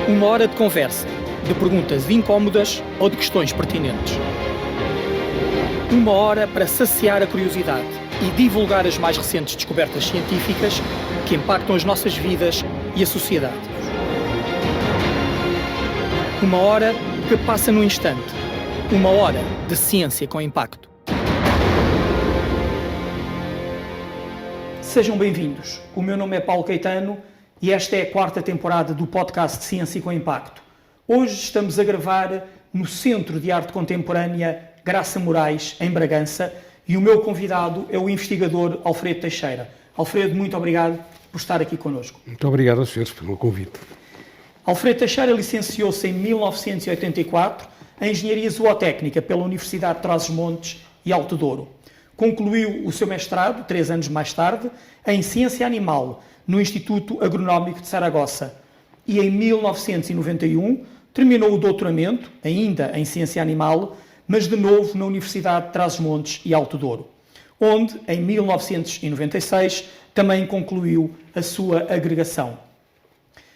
Uma hora de conversa, de perguntas incómodas ou de questões pertinentes. Uma hora para saciar a curiosidade e divulgar as mais recentes descobertas científicas que impactam as nossas vidas e a sociedade. Uma hora que passa num instante. Uma hora de ciência com impacto. Sejam bem-vindos. O meu nome é Paulo Caetano e esta é a 4ª temporada do podcast Ciência com Impacto. Hoje estamos a gravar no Centro de Arte Contemporânea Graça Moraes, em Bragança, e o meu convidado é o investigador Alfredo Teixeira. Alfredo, muito obrigado por estar aqui connosco. Muito obrigado aos senhores pelo convite. Alfredo Teixeira licenciou-se em 1984 em Engenharia Zootécnica pela Universidade de Trás-os-Montes e Alto Douro. Concluiu o seu mestrado, 3 anos mais tarde, em Ciência Animal, no Instituto Agronómico de Saragossa. E em 1991 terminou o doutoramento, ainda em Ciência Animal, mas de novo na Universidade de Trás-os-Montes e Alto Douro, onde, em 1996, também concluiu a sua agregação.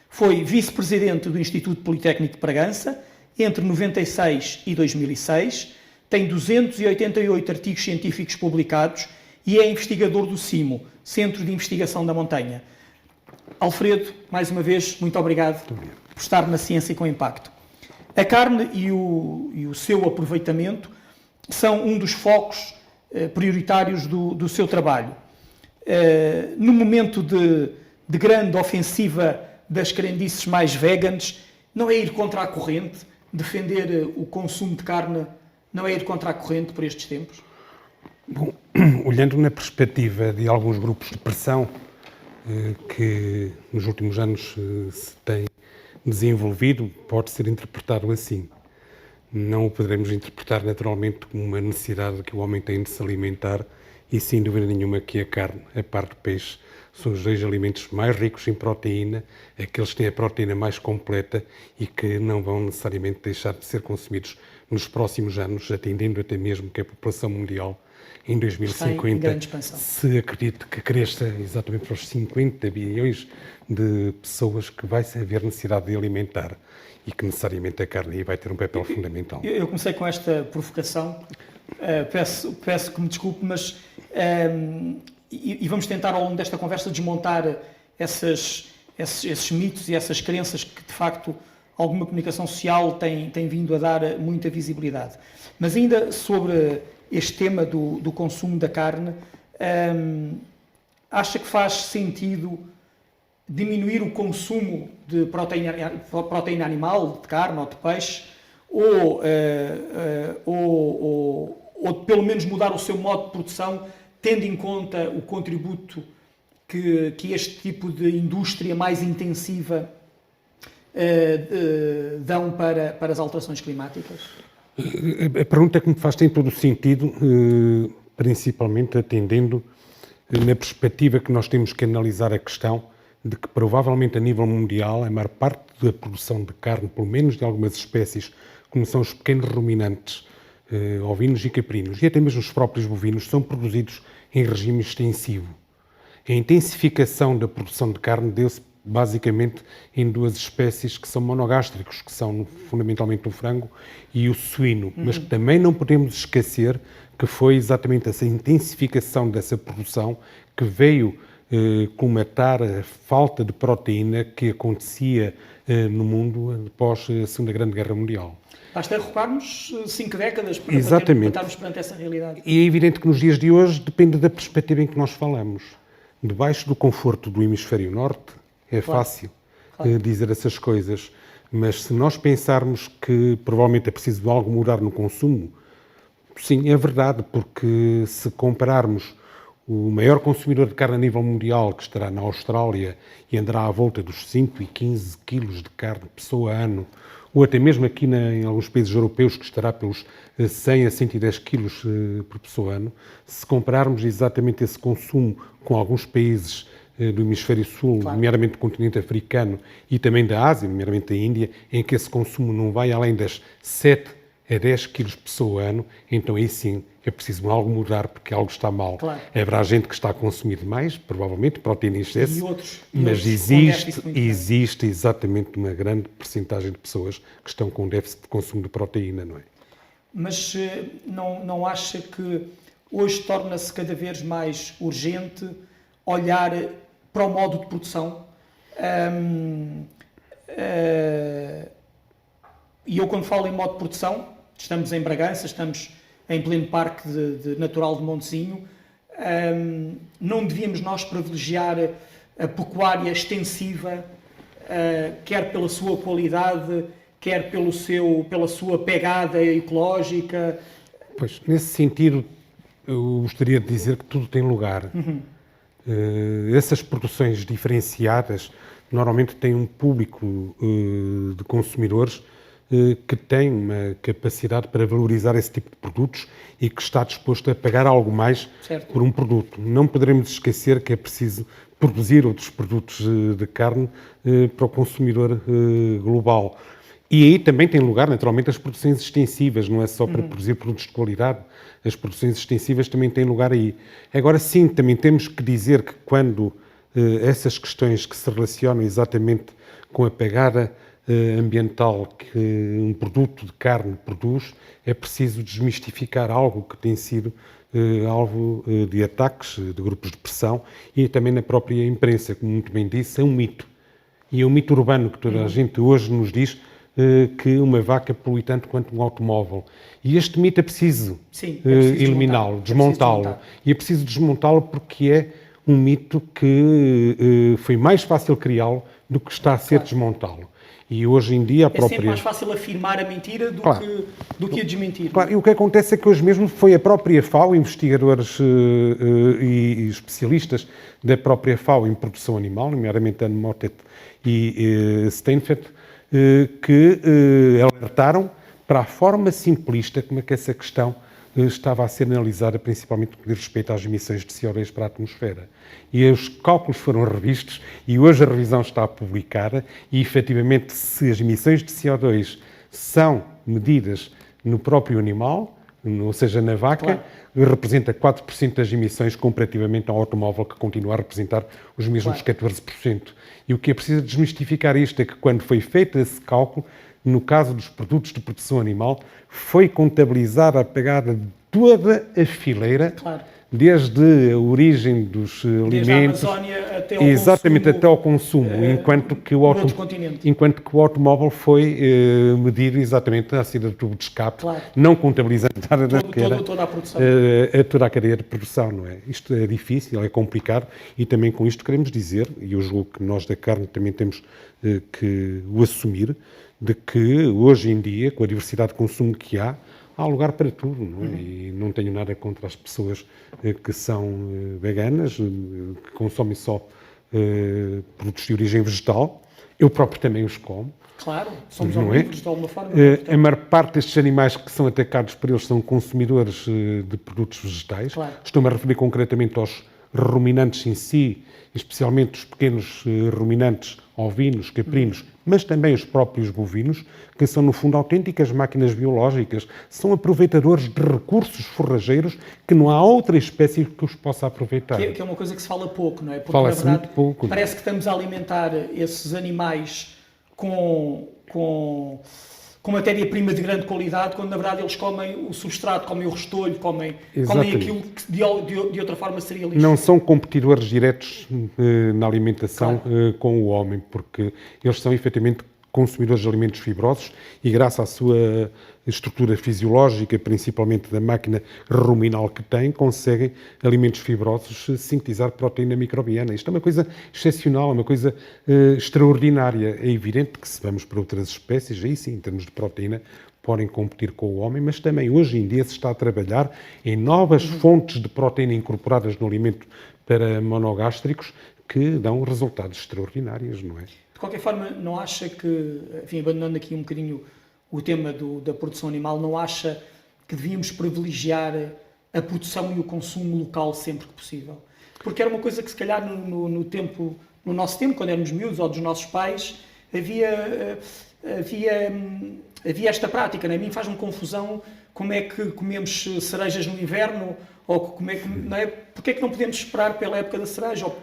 Foi vice-presidente do Instituto Politécnico de Bragança entre 96 e 2006, tem 288 artigos científicos publicados e é investigador do CIMO, Centro de Investigação da Montanha. Alfredo, mais uma vez, muito obrigado por estar na Ciência com Impacto. A carne e o seu aproveitamento são um dos focos prioritários do seu trabalho. No momento de grande ofensiva das crendices mais veganas, não é ir contra a corrente, defender o consumo de carne, não é ir contra a corrente por estes tempos? Bom, olhando na perspectiva de alguns grupos de pressão que nos últimos anos se têm desenvolvido, pode ser interpretado assim. Não o poderemos interpretar naturalmente como uma necessidade que o homem tem de se alimentar e, sem dúvida nenhuma, que a carne, a par do peixe, são os 2 alimentos mais ricos em proteína, aqueles que têm a proteína mais completa e que não vão necessariamente deixar de ser consumidos nos próximos anos, atendendo até mesmo que a população mundial em 2050 se acredite que cresça exatamente para os 50 bilhões de pessoas que vai haver necessidade de alimentar e que necessariamente a carne aí vai ter um papel fundamental. Eu comecei com esta provocação, peço que me desculpe, mas e vamos tentar ao longo desta conversa desmontar esses mitos e essas crenças que de facto alguma comunicação social tem vindo a dar muita visibilidade. Mas ainda sobre este tema do consumo da carne, acha que faz sentido diminuir o consumo de proteína animal, de carne ou de peixe, ou pelo menos mudar o seu modo de produção, tendo em conta o contributo que este tipo de indústria mais intensiva dão para as alterações climáticas? A pergunta que me faz tem todo o sentido, principalmente atendendo na perspectiva que nós temos que analisar a questão de que provavelmente a nível mundial a maior parte da produção de carne, pelo menos de algumas espécies, como são os pequenos ruminantes, ovinos e caprinos, e até mesmo os próprios bovinos, são produzidos em regime extensivo. A intensificação da produção de carne deu-se basicamente em 2 espécies que são monogástricos, que são fundamentalmente o frango e o suíno, mas que também não podemos esquecer que foi exatamente essa intensificação dessa produção que veio colmatar a falta de proteína que acontecia no mundo após a Segunda Grande Guerra Mundial. Basta recuarmos 5 décadas para estarmos perante essa realidade. E é evidente que nos dias de hoje depende da perspectiva em que nós falamos. Debaixo do conforto do hemisfério norte é fácil dizer essas coisas, mas se nós pensarmos que provavelmente é preciso algo mudar no consumo, sim, é verdade, porque se compararmos o maior consumidor de carne a nível mundial, que estará na Austrália e andará à volta dos 115 quilos de carne por pessoa ano, ou até mesmo aqui em alguns países europeus, que estará pelos 100 a 110 quilos por pessoa ano, se compararmos exatamente esse consumo com alguns países do hemisfério sul, nomeadamente do continente africano e também da Ásia, nomeadamente da Índia, em que esse consumo não vai além das 7 a 10 quilos por pessoa ano, então aí sim é preciso algo mudar porque algo está mal. Claro. Haverá gente que está a consumir mais, provavelmente, proteína em excesso, mas outros existe exatamente uma grande percentagem de pessoas que estão com déficit de consumo de proteína, não é? Mas não acha que hoje torna-se cada vez mais urgente olhar para o modo de produção? E eu, quando falo em modo de produção, estamos em Bragança, estamos em pleno Parque Natural de Montezinho, não devíamos nós privilegiar a pecuária extensiva, quer pela sua qualidade, quer pela sua pegada ecológica? Pois, nesse sentido, eu gostaria de dizer que tudo tem lugar. Essas produções diferenciadas normalmente têm um público de consumidores que tem uma capacidade para valorizar esse tipo de produtos e que está disposto a pagar algo mais por um produto. Não poderemos esquecer que é preciso produzir outros produtos de carne para o consumidor global. E aí também tem lugar, naturalmente, as produções extensivas, não é só para produzir produtos de qualidade, as produções extensivas também têm lugar aí. Agora sim, também temos que dizer que quando essas questões que se relacionam exatamente com a pegada ambiental que um produto de carne produz, é preciso desmistificar algo que tem sido alvo de ataques de grupos de pressão e também na própria imprensa, como muito bem disse, é um mito. E é um mito urbano que toda a gente hoje nos diz que uma vaca polui tanto quanto um automóvel. E este mito é preciso, eliminá-lo, desmontá-lo. E é preciso desmontá-lo porque é um mito que foi mais fácil criá-lo do que está a ser desmontá-lo. E hoje em dia É sempre mais fácil afirmar a mentira do que a desmentir. Claro, e o que acontece é que hoje mesmo foi a própria FAO, investigadores e especialistas da própria FAO em produção animal, nomeadamente Anne Mottet e Steinfeld, que alertaram para a forma simplista como é que essa questão estava a ser analisada, principalmente no que diz respeito às emissões de CO2 para a atmosfera. E os cálculos foram revistos e hoje a revisão está publicada e, efetivamente, se as emissões de CO2 são medidas no próprio animal, ou seja, na vaca, representa 4% das emissões comparativamente ao automóvel, que continua a representar os mesmos 14%. E o que é preciso desmistificar isto é que, quando foi feito esse cálculo, no caso dos produtos de produção animal, foi contabilizada a pegada de toda a fileira, desde a origem dos alimentos, a Amazónia até ao exatamente consumo, até ao consumo, enquanto que o automóvel foi medido exatamente na saída do tubo de escape, não contabilizando nada toda a produção. Toda a cadeia de produção, não é? Isto é difícil, é complicado e também com isto queremos dizer, e eu julgo que nós da carne também temos que o assumir, de que hoje em dia, com a diversidade de consumo que há lugar para tudo, não é? E não tenho nada contra as pessoas que são veganas, que consomem só produtos de origem vegetal. Eu próprio também os como. Claro, somos omnívoros de alguma forma. A maior parte destes animais que são atacados por eles são consumidores de produtos vegetais. Estou-me a referir concretamente aos ruminantes em si, especialmente os pequenos ruminantes ovinos, caprinos, mas também os próprios bovinos, que são, no fundo, autênticas máquinas biológicas, são aproveitadores de recursos forrageiros que não há outra espécie que os possa aproveitar. Que é uma coisa que se fala pouco, não é? Porque, fala-se muito pouco. Parece que estamos a alimentar esses animais com matéria-prima de grande qualidade, quando na verdade eles comem o substrato, comem o restolho, comem aquilo que de outra forma seria lixo. Não são competidores diretos na alimentação com o homem, porque eles são efetivamente consumidores de alimentos fibrosos e, graças à sua estrutura fisiológica, principalmente da máquina ruminal que tem, conseguem alimentos fibrosos sintetizar proteína microbiana. Isto é uma coisa excepcional, é uma coisa extraordinária. É evidente que, se vamos para outras espécies, aí sim, em termos de proteína, podem competir com o homem, mas também hoje em dia se está a trabalhar em novas fontes de proteína incorporadas no alimento para monogástricos que dão resultados extraordinários, não é? De qualquer forma, não acha que, enfim, abandonando aqui um bocadinho o tema da produção animal, não acha que devíamos privilegiar a produção e o consumo local sempre que possível? Porque era uma coisa que, se calhar, no nosso tempo, quando éramos miúdos, ou dos nossos pais, havia esta prática, não é? A mim faz-me confusão como é que comemos cerejas no inverno, ou como é que, não é? Porque é que não podemos esperar pela época da cereja? Ou,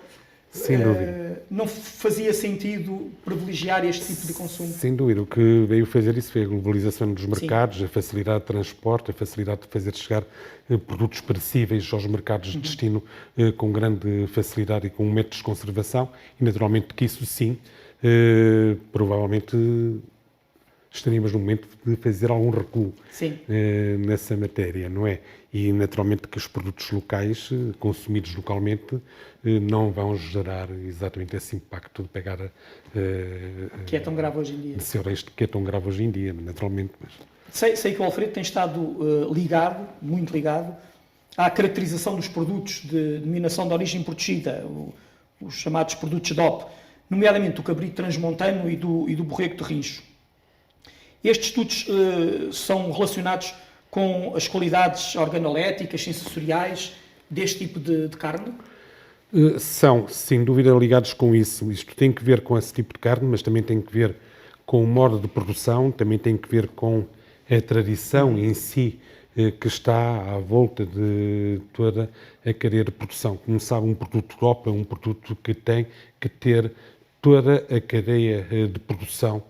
Sem dúvida. não fazia sentido privilegiar este tipo de consumo? Sem dúvida. O que veio fazer isso foi a globalização dos mercados, a facilidade de transporte, a facilidade de fazer chegar produtos perecíveis aos mercados de destino com grande facilidade e com métodos de conservação, e naturalmente que isso sim, provavelmente estaríamos no momento de fazer algum recuo nessa matéria, não é? E naturalmente que os produtos locais, consumidos localmente, não vão gerar exatamente esse impacto de pegar... que é tão grave hoje em dia. Que é tão grave hoje em dia, naturalmente. Mas... Sei que o Alfredo tem estado muito ligado, à caracterização dos produtos de denominação de origem protegida, os chamados produtos DOP, nomeadamente o cabrito transmontano e do borrego de Rincho. Estes estudos são relacionados com as qualidades organoléticas, sensoriais deste tipo de carne? São, sem dúvida, ligados com isso. Isto tem que ver com esse tipo de carne, mas também tem que ver com o modo de produção, também tem que ver com a tradição em si que está à volta de toda a cadeia de produção. Como sabe, um produto DOP é um produto que tem que ter toda a cadeia de produção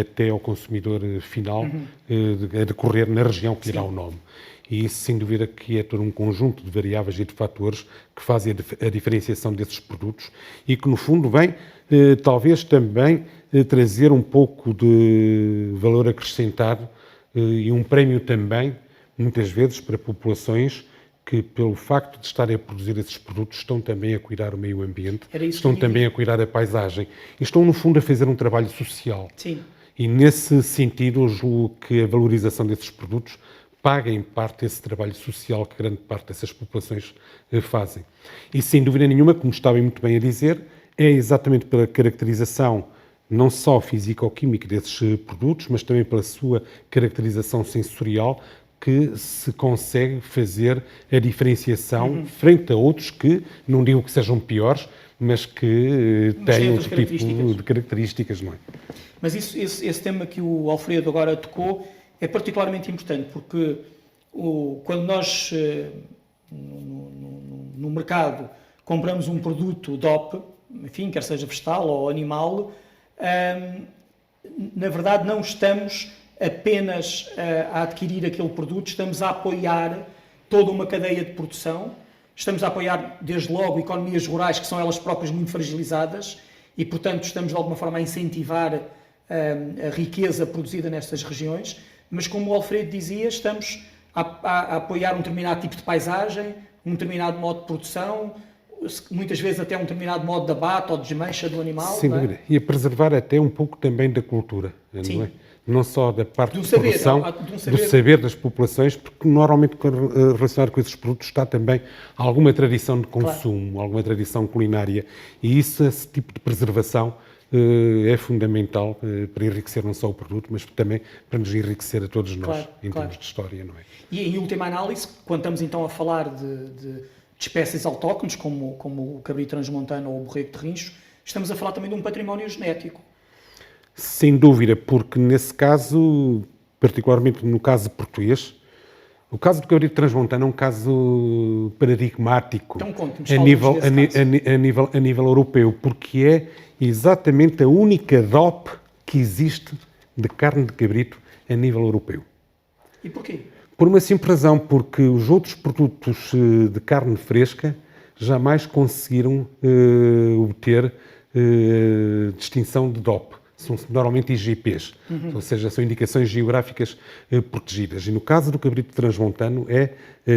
até ao consumidor final a decorrer na região que lhe dá o nome. E isso, sem dúvida, que é todo um conjunto de variáveis e de fatores que fazem a diferenciação desses produtos e que, no fundo, vem, talvez, também trazer um pouco de valor acrescentado e um prémio também, muitas vezes, para populações que, pelo facto de estarem a produzir esses produtos, estão também a cuidar o meio ambiente, estão também a cuidar da paisagem e estão, no fundo, a fazer um trabalho social. Sim. E, nesse sentido, eu julgo que a valorização desses produtos paga, em parte, esse trabalho social que grande parte dessas populações fazem. E, sem dúvida nenhuma, como estava muito bem a dizer, é exatamente pela caracterização não só físico-química desses produtos, mas também pela sua caracterização sensorial, que se consegue fazer a diferenciação frente a outros que, não digo que sejam piores, mas que têm outro tipo de características, não é? Mas esse tema que o Alfredo agora tocou é particularmente importante, porque quando nós, no mercado, compramos um produto DOP, enfim, quer seja vegetal ou animal, na verdade não estamos apenas a adquirir aquele produto, estamos a apoiar toda uma cadeia de produção, estamos a apoiar desde logo economias rurais que são elas próprias muito fragilizadas e, portanto, estamos de alguma forma a incentivar a riqueza produzida nestas regiões, mas como o Alfredo dizia, estamos a apoiar um determinado tipo de paisagem, um determinado modo de produção, muitas vezes até um determinado modo de abate ou de desmancha do animal. Sem dúvida. E a preservar até um pouco também da cultura, não é? Não só da parte de saber, produção, do saber das populações, porque normalmente relacionado com esses produtos está também alguma tradição de consumo, alguma tradição culinária, e esse tipo de preservação é fundamental para enriquecer não só o produto, mas também para nos enriquecer a todos nós, em termos de história, não é? E em última análise, quando estamos então a falar de espécies autóctones, como o cabrito transmontano ou o borrego de Rincho, estamos a falar também de um património genético. Sem dúvida, porque nesse caso, particularmente no caso português, o caso do cabrito transmontano é um caso paradigmático então, a nível europeu, porque é exatamente a única DOP que existe de carne de cabrito a nível europeu. E porquê? Por uma simples razão, porque os outros produtos de carne fresca jamais conseguiram obter distinção de DOP. São normalmente IGPs, ou seja, são indicações geográficas protegidas. E no caso do cabrito transmontano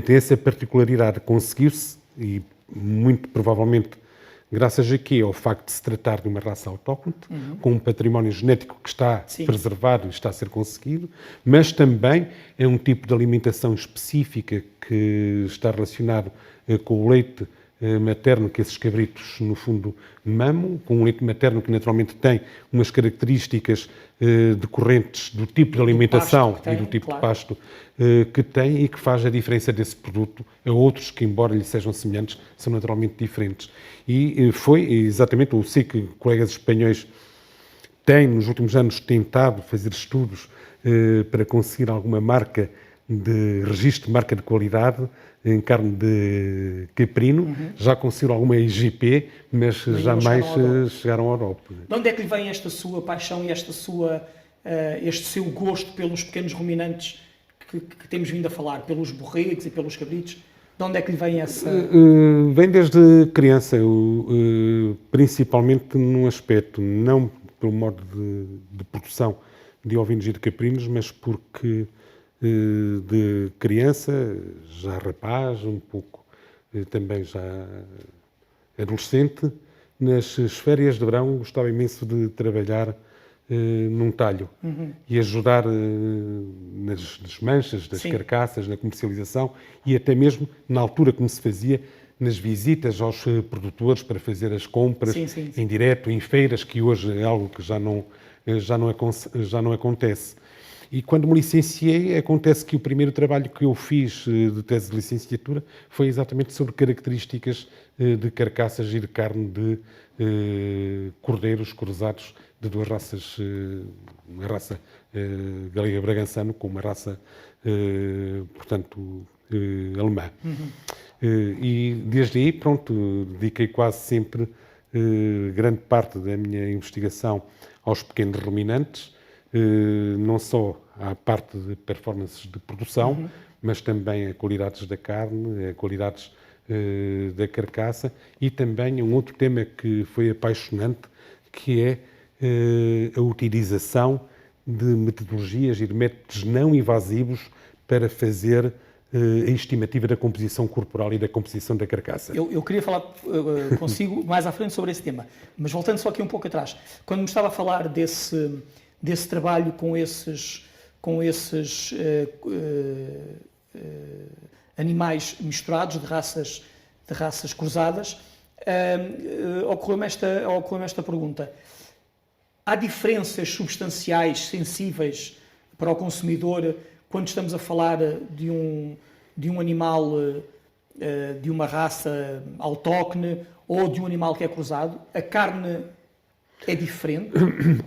tem essa particularidade. Conseguiu-se, e muito provavelmente graças a quê? Ao facto de se tratar de uma raça autóctone, com um património genético que está preservado e está a ser conseguido, mas também é um tipo de alimentação específica que está relacionado com o leite materno que esses cabritos, no fundo, mamam, com um leite materno que naturalmente tem umas características decorrentes do tipo de alimentação e do tipo de pasto que tem e que faz a diferença desse produto a outros que, embora lhe sejam semelhantes, são naturalmente diferentes. E foi exatamente, eu sei que colegas espanhóis têm, nos últimos anos, tentado fazer estudos para conseguir alguma marca de registro de marca de qualidade em carne de caprino, já conseguiram alguma IGP, mas jamais chegaram ao DOP. De onde é que lhe vem esta sua paixão e este seu gosto pelos pequenos ruminantes que temos vindo a falar, pelos borregos e pelos cabritos? De onde é que lhe vem essa... Vem desde criança, principalmente num aspecto, não pelo modo de produção de ovinos e de caprinos, mas porque de criança, já rapaz, um pouco também já adolescente, nas férias de verão gostava imenso de trabalhar num talho e ajudar nas desmanchas das carcaças, na comercialização e até mesmo na altura como se fazia nas visitas aos produtores para fazer as compras em direto, em feiras, que hoje é algo que já não acontece. E quando me licenciei, acontece que o primeiro trabalho que eu fiz de tese de licenciatura foi exatamente sobre características de carcaças e de carne de cordeiros cruzados de duas raças, uma raça galega bragançano com uma raça, portanto, alemã. E desde aí, pronto, dediquei quase sempre grande parte da minha investigação aos pequenos ruminantes, não só à parte de performances de produção, mas também a qualidades da carne, a qualidades da carcaça e também um outro tema que foi apaixonante, que é a utilização de metodologias e de métodos não invasivos para fazer a estimativa da composição corporal e da composição da carcaça. Eu queria falar consigo mais à frente sobre esse tema, mas voltando só aqui um pouco atrás, quando me estava a falar desse trabalho com esses animais misturados, de raças cruzadas, ocorreu-me esta pergunta. Há diferenças substanciais, sensíveis para o consumidor quando estamos a falar de um animal de uma raça autóctone ou de um animal que é cruzado? A carne é diferente?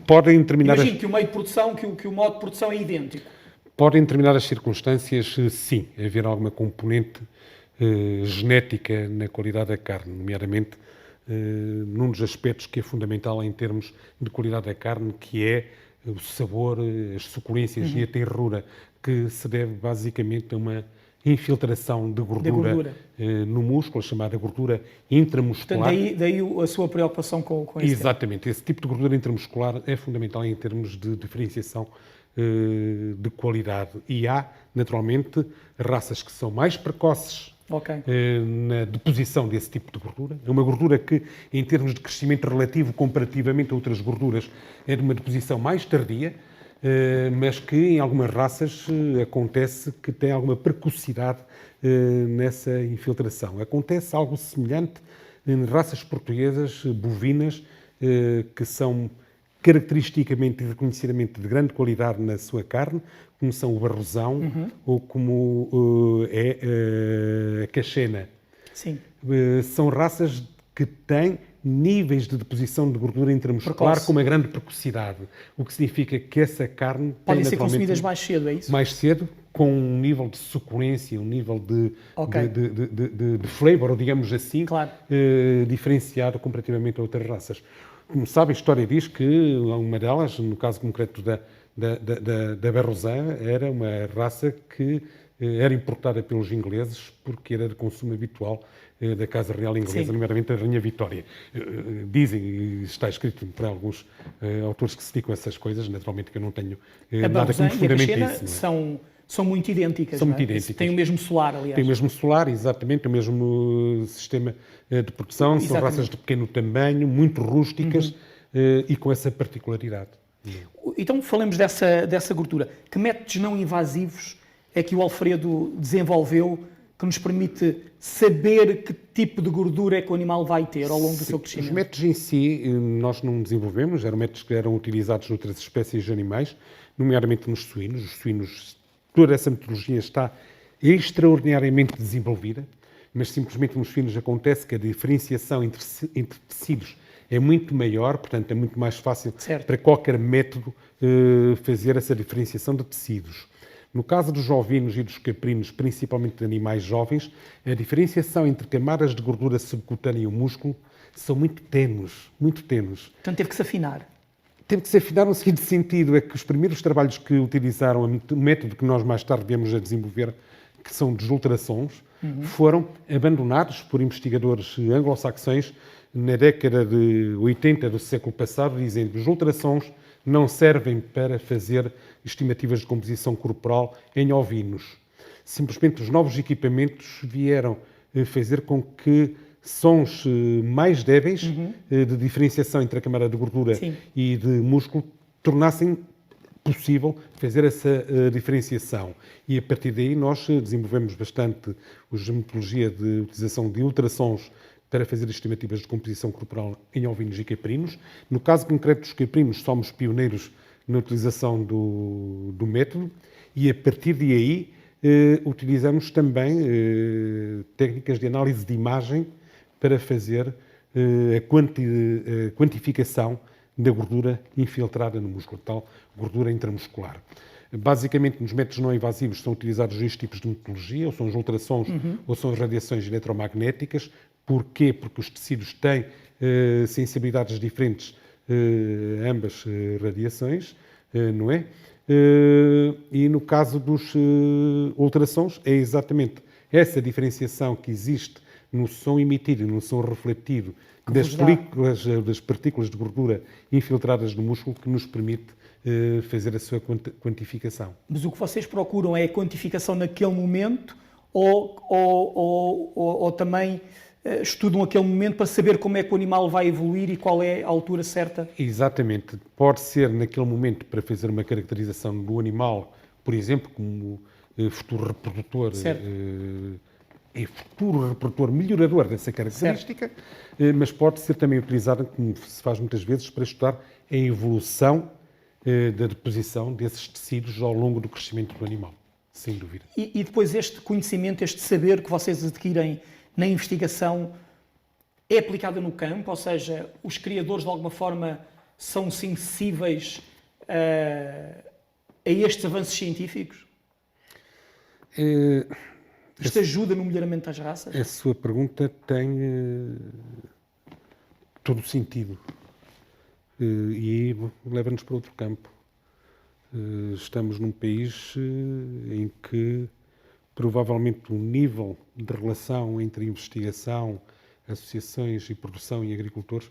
Podem determinar... Imagino que o meio de produção, que o modo de produção é idêntico. Podem, em determinadas circunstâncias, sim, haver alguma componente genética na qualidade da carne, nomeadamente num dos aspectos que é fundamental em termos de qualidade da carne, que é o sabor, as suculências e a tenrura, que se deve basicamente a uma infiltração de gordura. No músculo, chamada gordura intramuscular. Portanto, daí a sua preocupação com isso. Exatamente. Esse tipo de gordura intramuscular é fundamental em termos de diferenciação de qualidade. E há, naturalmente, raças que são mais precoces na deposição desse tipo de gordura. É uma gordura que, em termos de crescimento relativo, comparativamente a outras gorduras, é de uma deposição mais tardia, mas que em algumas raças acontece que tem alguma precocidade nessa infiltração. Acontece algo semelhante em raças portuguesas, bovinas, que são caracteristicamente e reconhecidamente de grande qualidade na sua carne, como são o barrosão ou como é a cachena. Sim. São raças que têm níveis de deposição de gordura intramuscular com uma grande precocidade, o que significa que essa carne podem ser consumidas mais cedo, é isso? Mais cedo, com um nível de suculência, um nível de flavor, digamos assim, diferenciado comparativamente a outras raças. Como sabem, a história diz que uma delas, no caso concreto da Barrosã, era uma raça que era importada pelos ingleses porque era de consumo habitual da Casa Real Inglesa, nomeadamente a Rainha Vitória. Dizem, e está escrito por alguns autores que se dedicam a essas coisas, naturalmente que eu não tenho nada que me fundamente isso. São muito idênticas, são muito idênticas. Têm o mesmo solar, aliás. Têm o mesmo solar, exatamente, o mesmo sistema de produção, são raças de pequeno tamanho, muito rústicas e com essa particularidade. Então, falemos dessa gordura. Que métodos não invasivos é que o Alfredo desenvolveu que nos permite saber que tipo de gordura é que o animal vai ter ao longo do seu crescimento? Os métodos em si nós não desenvolvemos, eram métodos que eram utilizados noutras espécies de animais, nomeadamente nos suínos. Os suínos, toda essa metodologia está extraordinariamente desenvolvida, mas simplesmente nos suínos acontece que a diferenciação entre tecidos é muito maior, portanto é muito mais fácil para qualquer método fazer essa diferenciação de tecidos. No caso dos ovinos e dos caprinos, principalmente de animais jovens, a diferenciação entre camadas de gordura subcutânea e o músculo são muito ténues, muito ténues. Portanto, teve que se afinar. Teve que se afinar no seguinte sentido, é que os primeiros trabalhos que utilizaram o método que nós mais tarde viemos a desenvolver, que são dos ultrassons, foram abandonados por investigadores anglo-saxões na década de 80 do século passado, dizendo que os ultrassons não servem para fazer estimativas de composição corporal em ovinos. Simplesmente os novos equipamentos vieram fazer com que sons mais débeis de diferenciação entre a camada de gordura e de músculo tornassem possível fazer essa diferenciação. E a partir daí nós desenvolvemos bastante a metodologia de utilização de ultrassons para fazer estimativas de composição corporal em ovinos e caprinos. No caso concreto dos caprinos, somos pioneiros na utilização do método e a partir de aí utilizamos também técnicas de análise de imagem para fazer a quantificação da gordura infiltrada no músculo, tal gordura intramuscular. Basicamente, nos métodos não invasivos são utilizados dois tipos de metodologia, ou são os ultrassons ou são as radiações eletromagnéticas. Porquê? Porque os tecidos têm sensibilidades diferentes a ambas radiações, não é? E no caso dos ultrassons, é exatamente essa diferenciação que existe no som emitido e no som refletido das partículas de gordura infiltradas no músculo que nos permite fazer a sua quantificação. Mas o que vocês procuram é a quantificação naquele momento ou também estudam aquele momento para saber como é que o animal vai evoluir e qual é a altura certa? Exatamente. Pode ser naquele momento para fazer uma caracterização do animal, por exemplo, como futuro reprodutor, futuro reprodutor melhorador dessa característica, mas pode ser também utilizado, como se faz muitas vezes, para estudar a evolução da deposição desses tecidos ao longo do crescimento do animal, sem dúvida. E depois este conhecimento, este saber que vocês adquirem na investigação é aplicado no campo, ou seja, os criadores de alguma forma são sensíveis a estes avanços científicos? Isto ajuda no melhoramento das raças? A sua pergunta tem todo o sentido e leva-nos para outro campo. Estamos num país em que provavelmente o nível de relação entre investigação, associações e produção e agricultores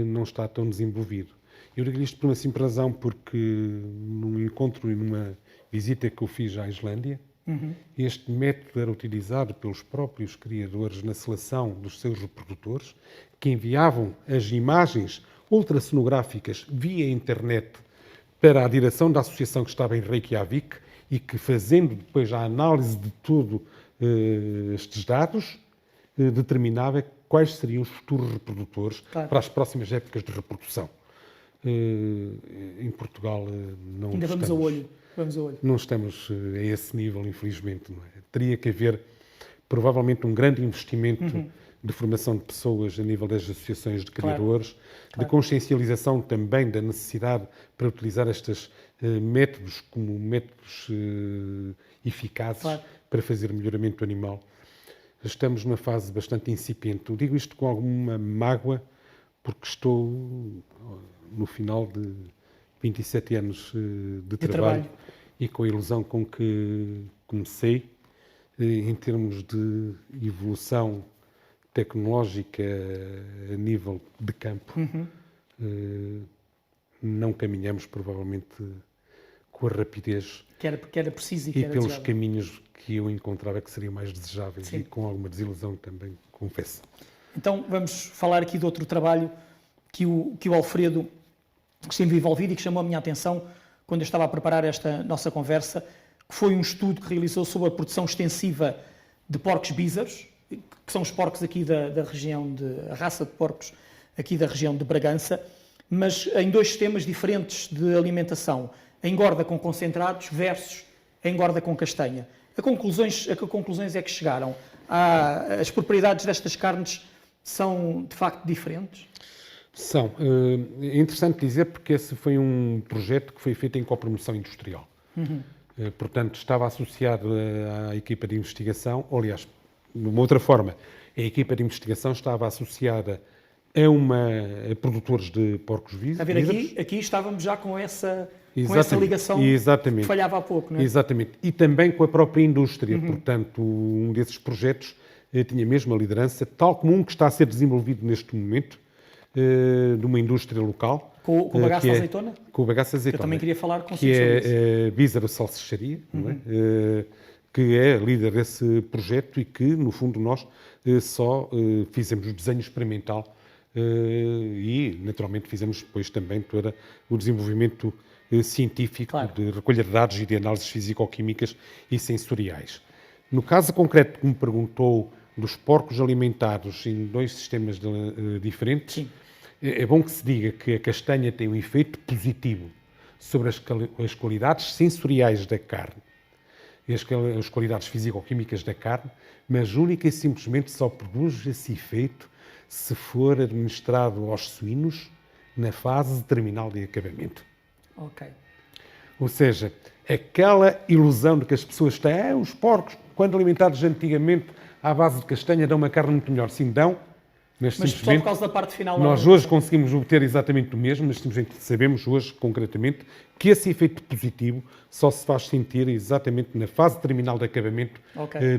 não está tão desenvolvido. Eu digo isto por uma simples razão, porque num encontro e numa visita que eu fiz à Islândia, este método era utilizado pelos próprios criadores na seleção dos seus reprodutores, que enviavam as imagens ultrassonográficas via internet para a direção da associação que estava em Reykjavik e que, fazendo depois a análise de todos estes dados, determinava quais seriam os futuros reprodutores para as próximas épocas de reprodução. Em Portugal não ainda vamos ao olho. Não estamos a esse nível, infelizmente. Não é? Teria que haver, provavelmente, um grande investimento de formação de pessoas a nível das associações de criadores, de consciencialização também da necessidade para utilizar estes métodos como métodos eficazes para fazer melhoramento animal. Estamos numa fase bastante incipiente. Eu digo isto com alguma mágoa, porque estou no final de 27 anos de trabalho e com a ilusão com que comecei, em termos de evolução tecnológica a nível de campo, não caminhamos provavelmente com a rapidez que era preciso e pelos caminhos que eu encontrava que seriam mais desejáveis. Sim. E com alguma desilusão também, confesso. Então vamos falar aqui de outro trabalho que o Alfredo esteve envolvido e que chamou a minha atenção quando eu estava a preparar esta nossa conversa, que foi um estudo que realizou sobre a produção extensiva de porcos bízaros, que são os porcos aqui da região a raça de porcos aqui da região de Bragança, mas em dois sistemas diferentes de alimentação, a engorda com concentrados versus a engorda com castanha. A que conclusões é que chegaram? As propriedades destas carnes são de facto diferentes? São. É interessante dizer porque esse foi um projeto que foi feito em copromoção industrial. Portanto, estava associado à equipa de investigação, ou, aliás, de uma outra forma, a equipa de investigação estava associada a produtores de porcos A ver, aqui estávamos já com essa ligação exatamente, que falhava há pouco, não é? Exatamente. E também com a própria indústria. Portanto, um desses projetos tinha mesmo a liderança, tal como um que está a ser desenvolvido neste momento, de uma indústria local. Com o bagaço de azeitona? Com o bagaço de azeitona. Eu também queria falar consigo que sobre isso. É a Bízaro Salsicharia, não é? Que é líder desse projeto e que, no fundo, nós só fizemos o desenho experimental e, naturalmente, fizemos depois também todo o desenvolvimento científico, claro, de recolha de dados e de análises físico-químicas e sensoriais. No caso concreto que me perguntou dos porcos alimentados em 2 sistemas diferentes, sim, é bom que se diga que a castanha tem um efeito positivo sobre as qualidades sensoriais da carne e as qualidades físico-químicas da carne, mas única e simplesmente só produz esse efeito se for administrado aos suínos na fase terminal de acabamento. Ok. Ou seja, aquela ilusão de que as pessoas têm, os porcos, quando alimentados antigamente à base de castanha, dão uma carne muito melhor. Sim, dão, mas só por causa da parte final. Nós hoje conseguimos obter exatamente o mesmo, mas simplesmente sabemos hoje, concretamente, que esse efeito positivo só se faz sentir exatamente na fase terminal de acabamento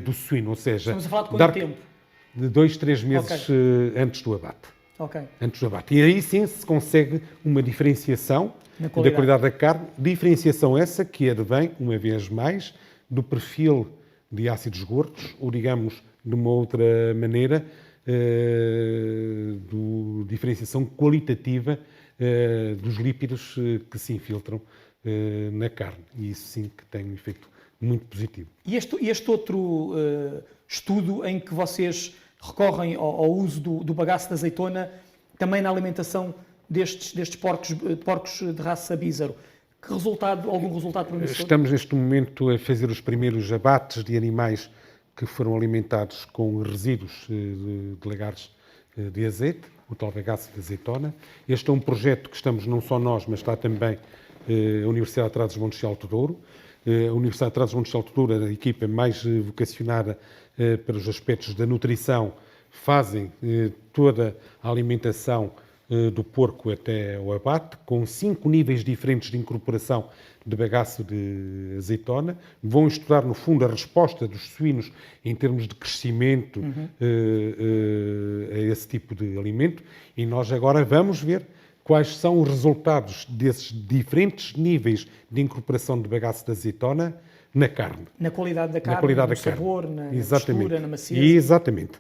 do suíno. Ou seja, estamos a falar de quanto tempo? De 2, 3 meses antes do abate. Antes do abate. E aí sim se consegue uma diferenciação da qualidade da carne, diferenciação essa que advém, uma vez mais, do perfil de ácidos gordos, ou digamos, de uma outra maneira, diferenciação qualitativa dos lípidos que se infiltram na carne. E isso sim que tem um efeito muito positivo. E este outro estudo em que vocês recorrem ao uso do bagaço de azeitona também na alimentação destes porcos de raça Bízaro, algum resultado promissor? Estamos neste momento a fazer os primeiros abates de animais que foram alimentados com resíduos de lagares de azeite, o tal bagaço de azeitona. Este é um projeto que estamos não só nós, mas está também a Universidade de Trás-os-Montes de Alto Douro. A Universidade de Trás-os-Montes de Alto Douro, a equipa mais vocacionada para os aspectos da nutrição, fazem toda a alimentação do porco até ao abate, com 5 níveis diferentes de incorporação de bagaço de azeitona. Vão estudar, no fundo, a resposta dos suínos em termos de crescimento a esse tipo de alimento. E nós agora vamos ver quais são os resultados desses diferentes níveis de incorporação de bagaço de azeitona na carne. Na qualidade da carne, no sabor, na textura, na macieza. Exatamente.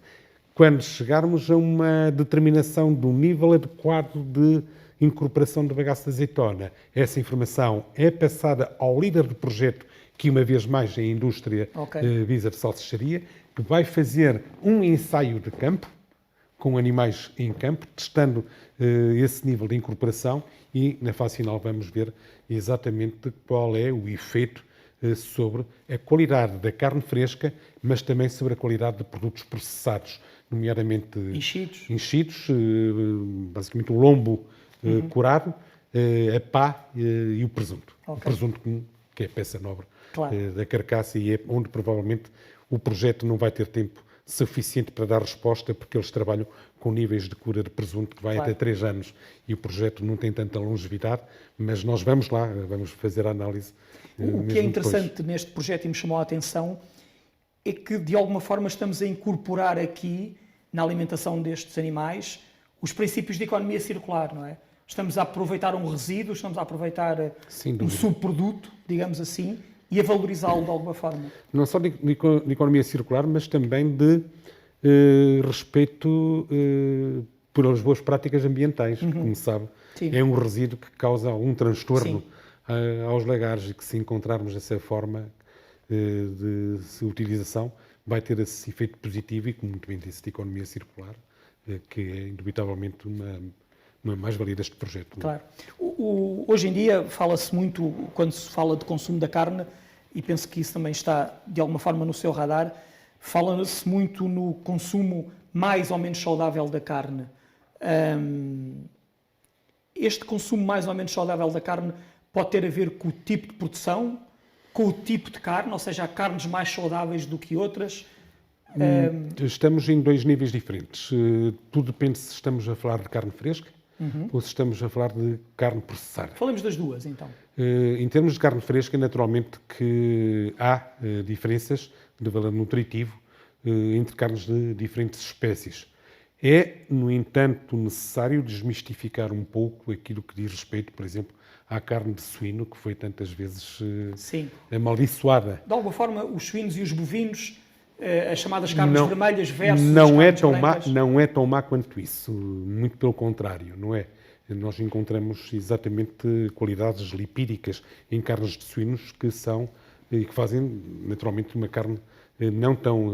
Quando chegarmos a uma determinação do nível adequado de incorporação de bagaço de azeitona, essa informação é passada ao líder do projeto, que uma vez mais é a indústria Bízaro Salsicharia, que vai fazer um ensaio de campo, com animais em campo, testando esse nível de incorporação e, na fase final, vamos ver exatamente qual é o efeito sobre a qualidade da carne fresca, mas também sobre a qualidade de produtos processados, nomeadamente enchidos, basicamente o lombo curado, a pá e o presunto. O presunto comum, que é a peça nobre da carcaça e é onde provavelmente o projeto não vai ter tempo suficiente para dar resposta, porque eles trabalham com níveis de cura de presunto que vai até 3 anos e o projeto não tem tanta longevidade, mas nós vamos lá, vamos fazer a análise. O que é interessante neste projeto e me chamou a atenção é que, de alguma forma, estamos a incorporar aqui, na alimentação destes animais, os princípios de economia circular, não é? Estamos a aproveitar um resíduo, estamos a aproveitar um subproduto, digamos assim, e a valorizá-lo de alguma forma. Não só de economia circular, mas também de respeito pelas boas práticas ambientais. Como sabe, é um resíduo que causa algum transtorno aos lagares e que, se encontrarmos essa forma de utilização, vai ter esse efeito positivo e, como muito bem disse, de economia circular, que é indubitavelmente uma mais-valia deste projeto. Claro. Hoje em dia fala-se muito, quando se fala de consumo da carne, e penso que isso também está de alguma forma no seu radar, fala-se muito no consumo mais ou menos saudável da carne. Este consumo mais ou menos saudável da carne pode ter a ver com o tipo de produção, com o tipo de carne, ou seja, há carnes mais saudáveis do que outras? Estamos em dois níveis diferentes. Tudo depende se estamos a falar de carne fresca ou se estamos a falar de carne processada. Falemos das duas, então. Em termos de carne fresca, naturalmente que há diferenças de valor nutritivo entre carnes de diferentes espécies. É, no entanto, necessário desmistificar um pouco aquilo que diz respeito, por exemplo, à carne de suíno, que foi tantas vezes amaldiçoada. De alguma forma, os suínos e os bovinos, as chamadas carnes vermelhas versus não as é carnes tão brancas... Não é tão má quanto isso, muito pelo contrário, não é? Nós encontramos exatamente qualidades lipídicas em carnes de suínos que fazem, naturalmente, uma carne não tão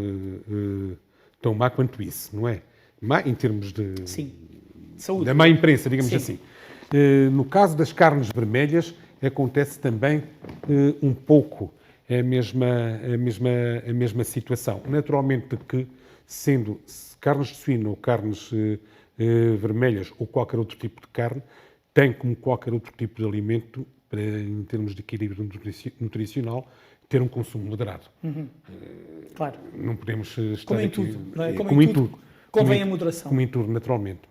má quanto isso, não é? Má em termos de... Sim. Saúde. Da má imprensa, digamos Sim. assim. No caso das carnes vermelhas, acontece também um pouco a mesma situação. Naturalmente que, sendo carnes de suíno ou carnes vermelhas ou qualquer outro tipo de carne, tem, como qualquer outro tipo de alimento, em termos de equilíbrio nutricional, ter um consumo moderado. Claro. Não podemos estar Como em aqui... tudo, não é? Como em tudo. Convém a moderação. Como em tudo, naturalmente.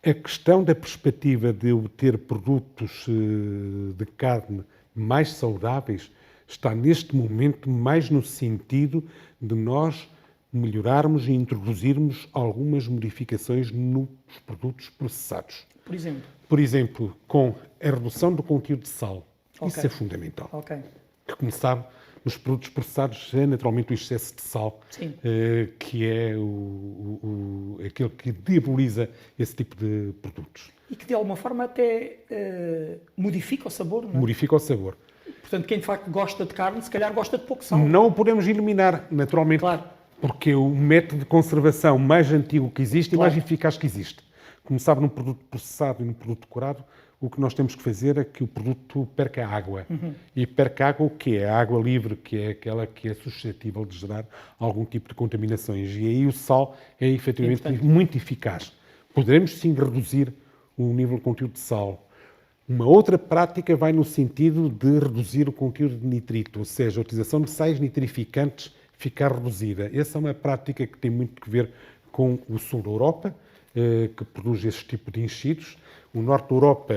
A questão da perspectiva de obter produtos de carne mais saudáveis está, neste momento, mais no sentido de nós melhorarmos e introduzirmos algumas modificações nos produtos processados. Por exemplo? Por exemplo, com a redução do conteúdo de sal. Ok. Isso é fundamental. Ok. Que, como sabe, nos produtos processados é naturalmente o excesso de sal, que é aquele que diaboliza esse tipo de produtos. E que de alguma forma até modifica o sabor, não é? Modifica o sabor. Portanto, quem de facto gosta de carne, se calhar gosta de pouco sal. Não o podemos eliminar, naturalmente, Claro. porque é o método de conservação mais antigo que existe Claro. e mais eficaz que existe. Como sabe, num produto processado e num produto curado, o que nós temos que fazer é que o produto perca água. E perca água o quê? A água livre, que é aquela que é suscetível de gerar algum tipo de contaminações. E aí o sal é efetivamente muito eficaz. Poderemos sim reduzir o nível de conteúdo de sal. Uma outra prática vai no sentido de reduzir o conteúdo de nitrito, ou seja, a utilização de sais nitrificantes ficar reduzida. Essa é uma prática que tem muito a ver com o sul da Europa, que produz esse tipo de enchidos. O norte da Europa,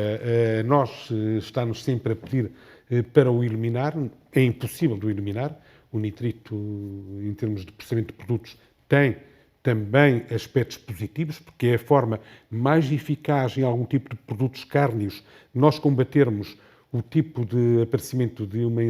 nós estamos sempre a pedir para o eliminar. É impossível de o eliminar. O nitrito, em termos de processamento de produtos, tem também aspectos positivos, porque é a forma mais eficaz em algum tipo de produtos cárneos nós combatermos o tipo de aparecimento de uma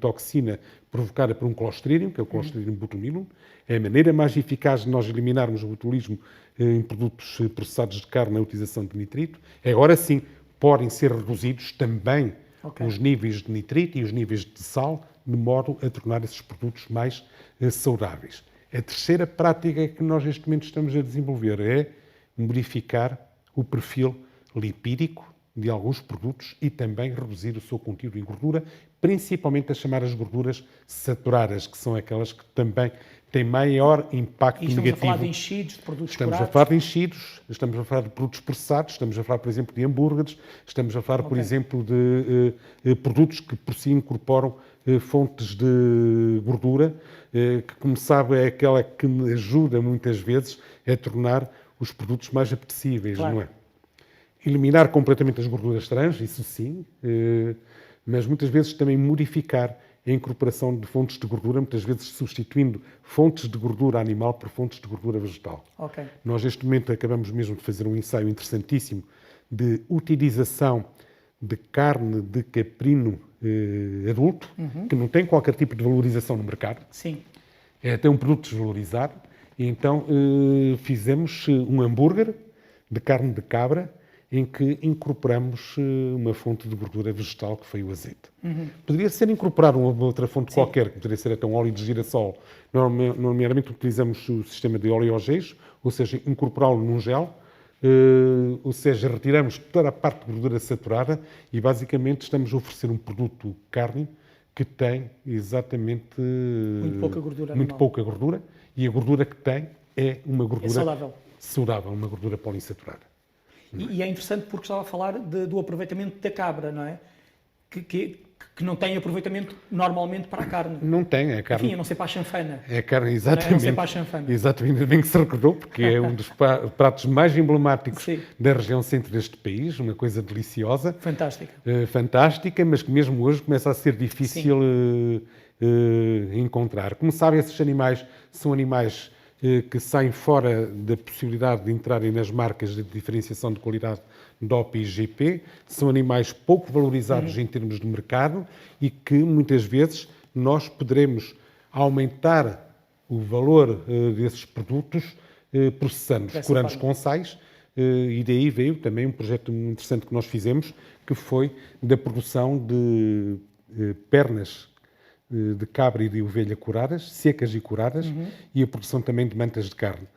toxina provocada por um Clostridium, que é o Clostridium botulinum. É a maneira mais eficaz de nós eliminarmos o botulismo em produtos processados de carne, a utilização de nitrito. Agora sim, podem ser reduzidos também os níveis de nitrito e os níveis de sal, de modo a tornar esses produtos mais saudáveis. A terceira prática que nós neste momento estamos a desenvolver é modificar o perfil lipídico de alguns produtos e também reduzir o seu conteúdo em gordura, principalmente as chamadas gorduras saturadas, que são aquelas que também têm maior impacto negativo. Estamos a falar de enchidos, de produtos curados? Estamos a falar de enchidos, estamos a falar de produtos processados, estamos a falar, por exemplo, de hambúrgueres, estamos a falar, por exemplo, de produtos que por si incorporam fontes de gordura, que, como sabe, é aquela que ajuda muitas vezes a tornar os produtos mais apetecíveis, não é? Eliminar completamente as gorduras trans, isso sim, mas muitas vezes também modificar a incorporação de fontes de gordura, muitas vezes substituindo fontes de gordura animal por fontes de gordura vegetal. Nós, neste momento, acabamos mesmo de fazer um ensaio interessantíssimo de utilização de carne de caprino adulto, que não tem qualquer tipo de valorização no mercado. Sim. Tem um produto desvalorizado. E então fizemos um hambúrguer de carne de cabra em que incorporamos uma fonte de gordura vegetal, que foi o azeite. Poderia ser incorporado uma outra fonte qualquer, que poderia ser até um óleo de girassol. Normalmente utilizamos o sistema de oleogés, ou seja, incorporá-lo num gel, ou seja, retiramos toda a parte de gordura saturada e basicamente estamos a oferecer um produto carne que tem exatamente muito pouca gordura muito pouca gordura, e a gordura que tem é uma gordura saudável, uma gordura poliinsaturada. E é interessante porque estava a falar do aproveitamento da cabra, não é? Que que não têm aproveitamento normalmente para a carne. Não tem, é carne. Enfim, a não ser para a chanfana. É carne, A não exatamente. ser para a chanfana. Exatamente, bem que se recordou, porque é um dos pratos mais emblemáticos Sim. da região centro deste país, uma coisa deliciosa. Fantástica. Fantástica, mas que mesmo hoje começa a ser difícil encontrar. Como sabem, esses animais são animais que saem fora da possibilidade de entrarem nas marcas de diferenciação de qualidade DOP e IGP, são animais pouco valorizados em termos de mercado e que muitas vezes nós poderemos aumentar o valor desses produtos processando-os, curando-os com sais, e daí veio também um projeto muito interessante que nós fizemos, que foi da produção de pernas de cabra e de ovelha curadas, secas e curadas, e a produção também de mantas de carne.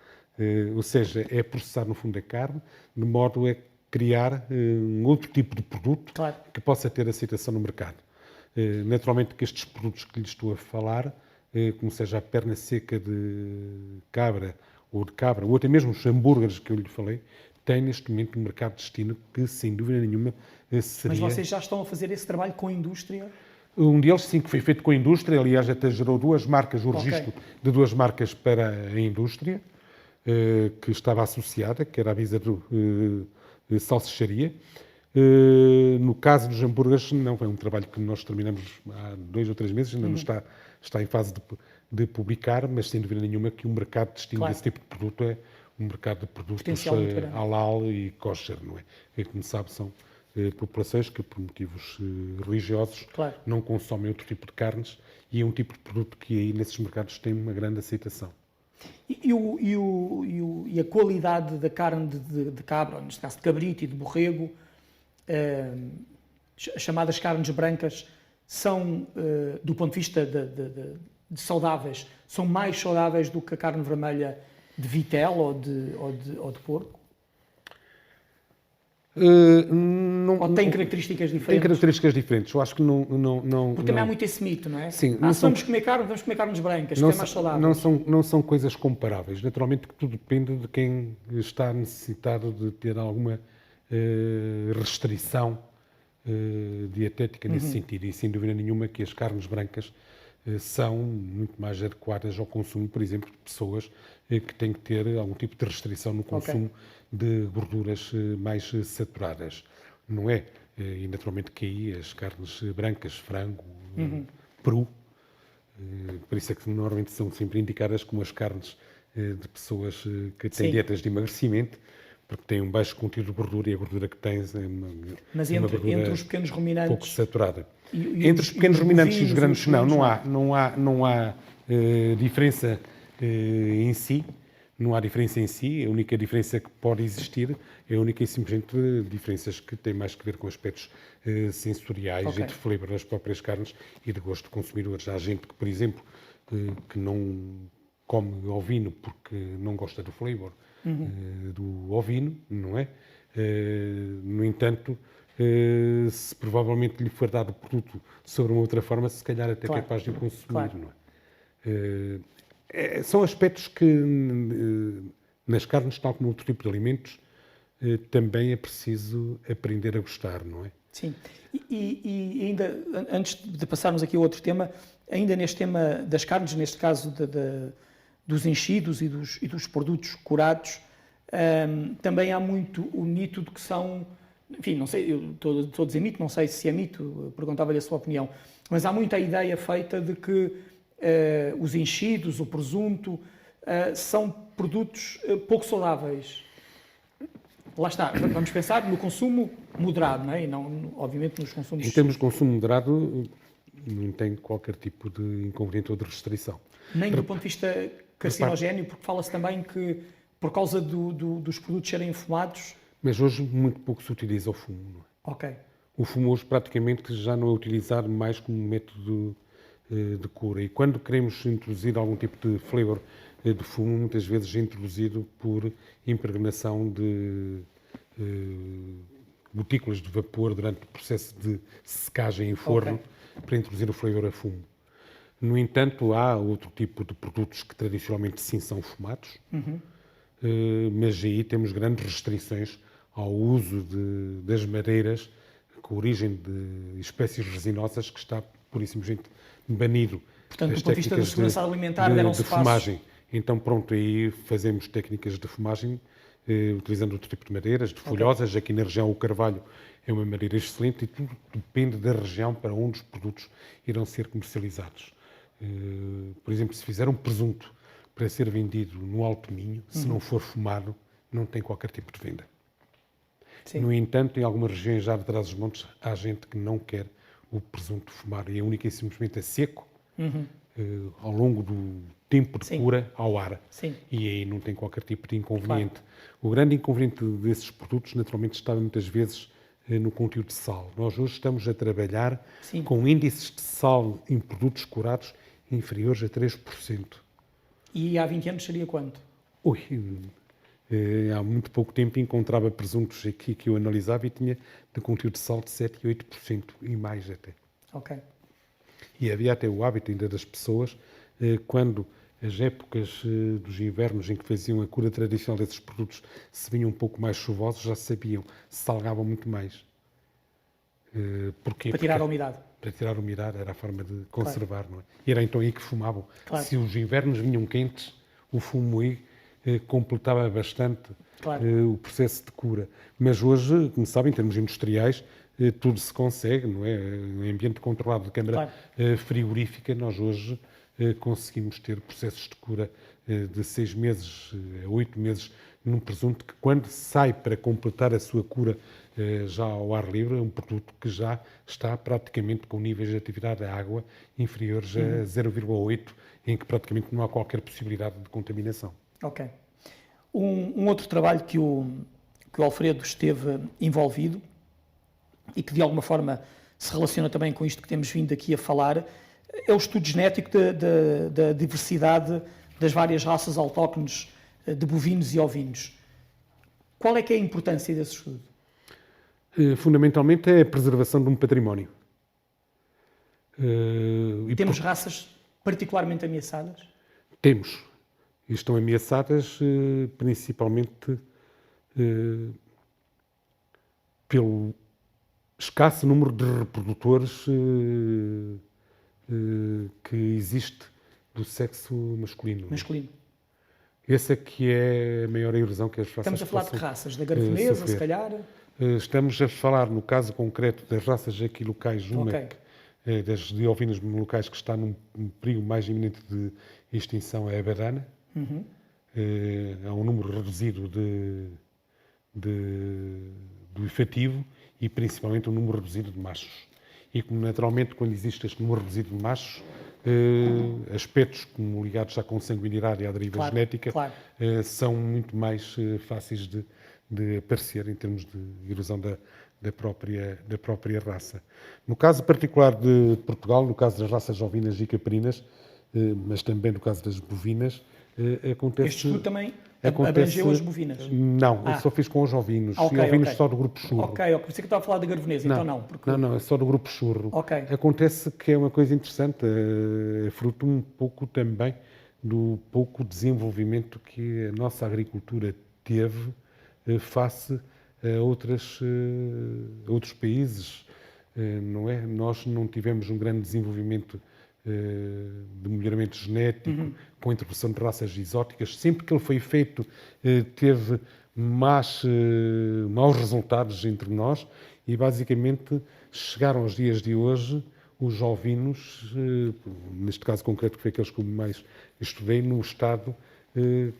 Ou seja, é processar no fundo a carne, de modo a criar um outro tipo de produto que possa ter aceitação no mercado. Naturalmente que estes produtos que lhe estou a falar, como seja a perna seca de cabra, ou até mesmo os hambúrgueres que eu lhe falei, têm neste momento um mercado de destino que, sem dúvida nenhuma, seria... Mas vocês já estão a fazer esse trabalho com a indústria? Um deles, sim, que foi feito com a indústria, aliás, até gerou duas marcas, o registro de duas marcas para a indústria, que estava associada, que era a Visado Salsicharia. No caso dos hambúrgueres, não, foi um trabalho que nós terminamos há 2 ou 3 meses, ainda não está em fase de publicar, mas sem dúvida nenhuma que o mercado de destino desse tipo de produto é um mercado de produtos halal e kosher, não é? E como sabe, são populações que, por motivos religiosos, não consomem outro tipo de carnes e é um tipo de produto que aí nesses mercados tem uma grande aceitação. E a qualidade da carne de cabra, neste caso de cabrito e de borrego, as chamadas carnes brancas, são, do ponto de vista de saudáveis, são mais saudáveis do que a carne vermelha de vitela ou de porco? Ou tem características diferentes? Tem características diferentes. Eu acho que não... Porque também há muito esse mito, não é? Sim. Se vamos comer carnes brancas, que é mais saudável. Não são coisas comparáveis. Naturalmente que tudo depende de quem está necessitado de ter alguma restrição dietética nesse sentido. E sem dúvida nenhuma que as carnes brancas são muito mais adequadas ao consumo, por exemplo, de pessoas que têm que ter algum tipo de restrição no consumo de gorduras mais saturadas, não é? E naturalmente que aí as carnes brancas, frango, peru, por isso é que normalmente são sempre indicadas como as carnes de pessoas que têm dietas de emagrecimento, porque têm um baixo conteúdo de gordura e a gordura que têm Mas entre os pequenos ruminantes... pouco saturada. Entre os pequenos ruminantes e os grandes, não há diferença em si. Não há diferença em si. A única diferença que pode existir é a única e simplesmente diferenças que têm mais que ver com aspectos sensoriais e de flavor das próprias carnes e de gosto de consumidores. Há gente que, por exemplo, que não come ovino porque não gosta do flavor do ovino, não é? No entanto, se provavelmente lhe for dado o produto sobre uma outra forma, se calhar até capaz de o consumir, não é? São aspectos que nas carnes, tal como outro tipo de alimentos, também é preciso aprender a gostar, não é? Sim. E ainda, antes de passarmos aqui a outro tema, ainda neste tema das carnes, neste caso dos enchidos e dos produtos curados, também há muito o mito de que são... Enfim, não sei, eu estou a dizer mito, não sei se é mito, perguntava-lhe a sua opinião, mas há muita ideia feita de que os enchidos, o presunto, são produtos pouco saudáveis. Lá está, vamos pensar no consumo moderado, não é? E não, obviamente, nos consumos... Em termos de consumo moderado, não tem qualquer tipo de inconveniente ou de restrição. Nem do ponto de vista carcinogéneo, porque fala-se também que, por causa dos produtos serem fumados... Mas hoje muito pouco se utiliza o fumo, não é? Ok. O fumo hoje praticamente já não é utilizado mais como método de cura. E quando queremos introduzir algum tipo de flavor de fumo, muitas vezes é introduzido por impregnação de gotículas de vapor durante o processo de secagem em forno para introduzir o flavor a fumo. No entanto, há outro tipo de produtos que tradicionalmente sim são fumados, mas aí temos grandes restrições ao uso das madeiras com origem de espécies resinosas que está, por isso, gente banido. Portanto, das do ponto de vista da técnicas segurança alimentar, deram-se de passos. fumagem. Então, pronto, aí fazemos técnicas de fumagem, utilizando outro tipo de madeiras, de folhosas. Aqui na região o carvalho é uma madeira excelente e tudo depende da região para onde os produtos irão ser comercializados. Por exemplo, se fizer um presunto para ser vendido no Alto Minho, se não for fumado, não tem qualquer tipo de venda. Sim. No entanto, em algumas regiões já de Trás-os-Montes, há gente que não quer o presunto fumado e é única e simplesmente a seco, ao longo do tempo de Sim. cura ao ar. Sim. E aí não tem qualquer tipo de inconveniente. O grande inconveniente desses produtos, naturalmente, está muitas vezes no conteúdo de sal. Nós hoje estamos a trabalhar Sim. com índices de sal em produtos curados inferiores a 3%. E há 20 anos seria quanto? Ui, há muito pouco tempo encontrava presuntos aqui que eu analisava e tinha de conteúdo de sal de 7% e 8% e mais até. Ok. E havia até o hábito ainda das pessoas, quando as épocas dos invernos em que faziam a cura tradicional desses produtos se vinham um pouco mais chuvosos, já sabiam, se salgavam muito mais. Porquê? Para tirar a umidade. Para tirar a umidade era a forma de conservar, não é? E era então aí que fumavam. Claro. Se os invernos vinham quentes, o fumo aí completava bastante o processo de cura. Mas hoje, como sabem, em termos industriais, tudo se consegue, não é? Em ambiente controlado de câmara frigorífica, nós hoje conseguimos ter processos de cura de 6 meses a 8 meses num presunto que, quando sai para completar a sua cura já ao ar livre, é um produto que já está praticamente com níveis de atividade da água inferiores a 0,8, em que praticamente não há qualquer possibilidade de contaminação. Ok. Um outro trabalho que o Alfredo esteve envolvido e que de alguma forma se relaciona também com isto que temos vindo aqui a falar é o estudo genético da diversidade das várias raças autóctones de bovinos e ovinos. Qual é que é a importância desse estudo? Fundamentalmente é a preservação de um património. Temos raças particularmente ameaçadas? Temos. E estão ameaçadas principalmente pelo escasso número de reprodutores que existe do sexo masculino. Essa que é a maior erosão que as raças Estamos a falar de raças, da garfonesa, se calhar? Estamos a falar, no caso concreto, das raças aqui locais, uma das de ovinos locais que está num perigo mais iminente de extinção é a badana. Há um número reduzido do efetivo e principalmente um número reduzido de machos. E como naturalmente quando existe este número reduzido de machos, aspectos como ligados à consanguinidade e à deriva genética são muito mais fáceis de aparecer em termos de erosão da própria raça. No caso particular de Portugal, no caso das raças ovinas e caprinas, mas também no caso das bovinas, acontece... Este estudo também abrangeu as bovinas? Não, eu só fiz com os ovinos. E ovinos só do grupo churro. Ok, por isso é que eu estava a falar da garfonesa, então não. Porque... Não, é só do grupo churro. Okay. Acontece que é uma coisa interessante, é fruto um pouco também do pouco desenvolvimento que a nossa agricultura teve face a outros países, não é? Nós não tivemos um grande desenvolvimento de melhoramento genético, com a introdução de raças exóticas. Sempre que ele foi feito, teve maus resultados entre nós e, basicamente, chegaram aos dias de hoje os ovinos, neste caso concreto, que foi aqueles que eu mais estudei, no estado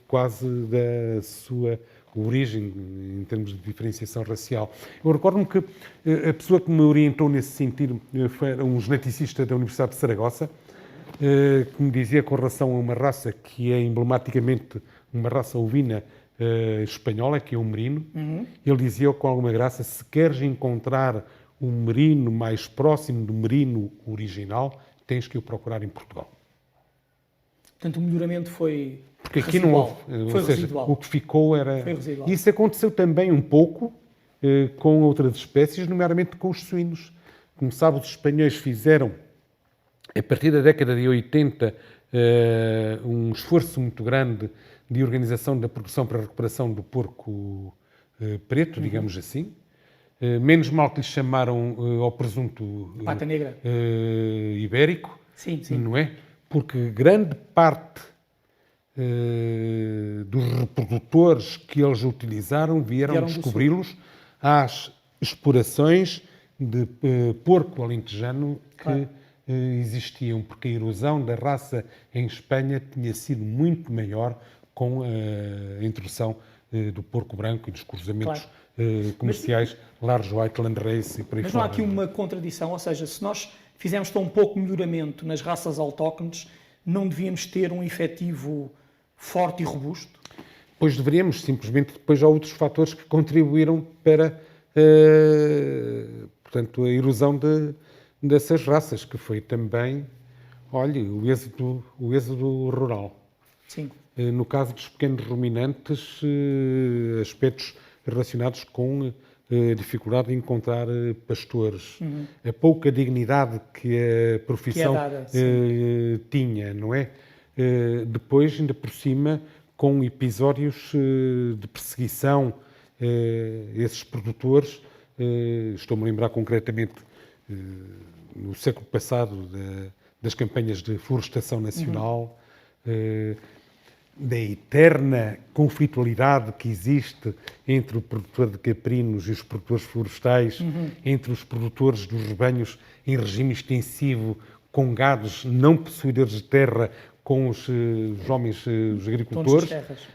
quase da sua origem, em termos de diferenciação racial. Eu recordo-me que a pessoa que me orientou nesse sentido foi um geneticista da Universidade de Saragossa, que me dizia com relação a uma raça que é emblematicamente uma raça ovina espanhola, que é o merino. Ele dizia com alguma graça, se queres encontrar um merino mais próximo do merino original, tens que o procurar em Portugal. Portanto, o melhoramento foi porque aqui não houve. Ou seja, o que ficou era... Isso aconteceu também um pouco com outras espécies, nomeadamente com os suínos. Como sabe, os espanhóis fizeram, a partir da década de 80, um esforço muito grande de organização da produção para a recuperação do porco preto, digamos assim. Menos mal que lhe chamaram ao presunto Pata negra. ibérico, Sim, sim. não é? Porque grande parte dos reprodutores que eles utilizaram vieram do descobri-los às explorações de porco alentejano que Claro. existiam, porque a erosão da raça em Espanha tinha sido muito maior com a introdução do porco branco e dos cruzamentos comerciais, Large White Land Race e por aí Mas não há fora. aqui uma contradição, ou seja, se nós fizermos tão pouco melhoramento nas raças autóctones, não devíamos ter um efetivo forte e robusto? Pois deveríamos, simplesmente depois há outros fatores que contribuíram para portanto, a erosão dessas raças, que foi também, olha, o êxodo rural. Sim. No caso dos pequenos ruminantes, aspectos relacionados com a dificuldade de encontrar pastores, a pouca dignidade que a profissão dada, tinha, não é? Depois, ainda por cima, com episódios de perseguição, esses produtores, estou-me a lembrar concretamente no século passado das campanhas de florestação nacional, da eterna conflitualidade que existe entre o produtor de caprinos e os produtores florestais, entre os produtores dos rebanhos em regime extensivo, com gados não possuidores de terra, com os homens, os agricultores,